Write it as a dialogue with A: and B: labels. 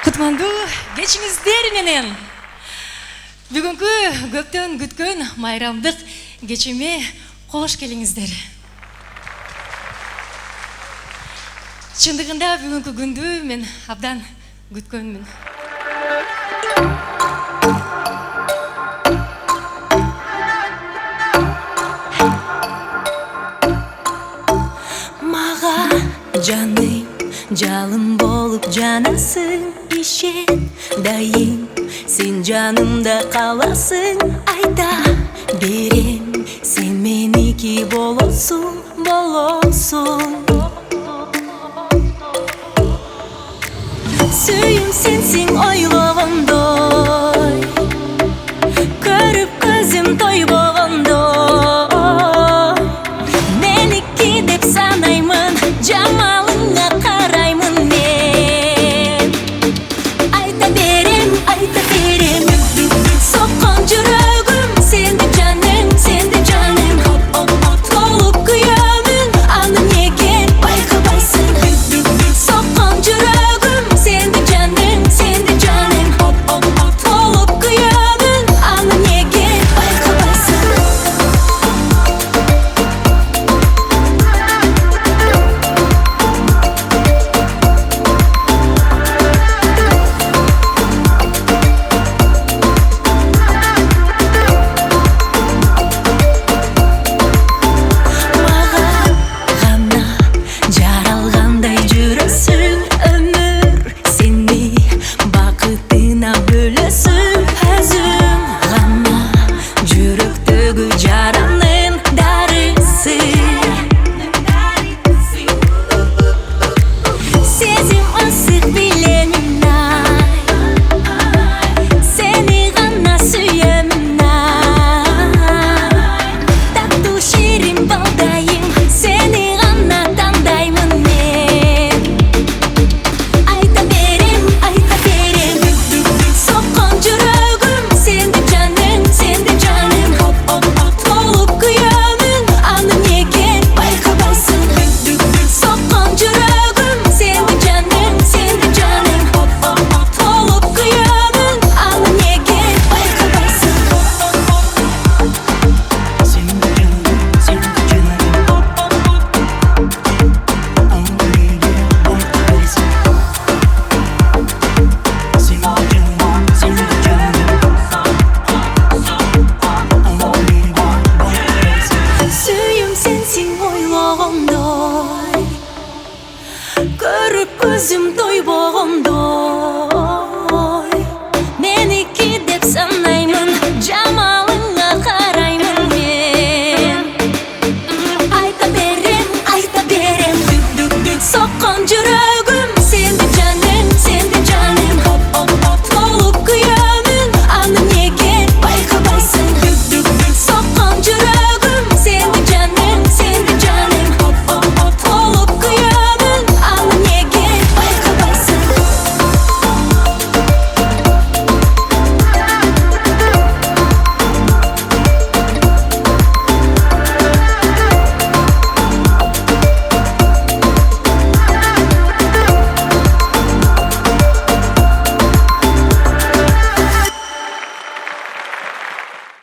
A: Кутмандуу кечиңиздер менен бүгүнкү көптөн күткөн майрамдык кечиме кош келиңиздер. Чындыгында бүгүнкү күндү мен абдан күткөнмүн.
B: Мага жаным жалын болуп жанасың, ишен дайым сен жанымда каласың. Айта берем сен меники болосуң, болосуң. Сүйүм сенсиң ойлогондой, көрүп көзүм тойбогондой. Меники деп санаймын, жамалыңа караймын мен. Айта берем, соккон жүрөгүм сенде жаным, сенде жаным. Болуп күйөмүн, аны неге байкабайсың? Соккон жүрөгүм сенде жаным, сенде жаным. Болуп күйөмүн, аны неге байкабайсың? Жаралгандай жүрөсүң, өмүр сени бакытына бөлөсүң. Өзүң гана жүрөктөгү жаранын дарысы. Сезим ысык билемин ай, сени гана сүйөмүн ай. Таттуу ширин балдайым, сени гана тандаймын мен. Айта берем, соккон жүрөгүм сенде жаным, сенде жаным. Болуп күйөмүн, аны неге байкабайсың? Соккон жүрөгүм сенде жаным, сенде жаным. Болуп күйөмүн, аны неге байкабайсың? Сүйүм сенсиң ойлогондой, көрүп көзүм тойбогондой.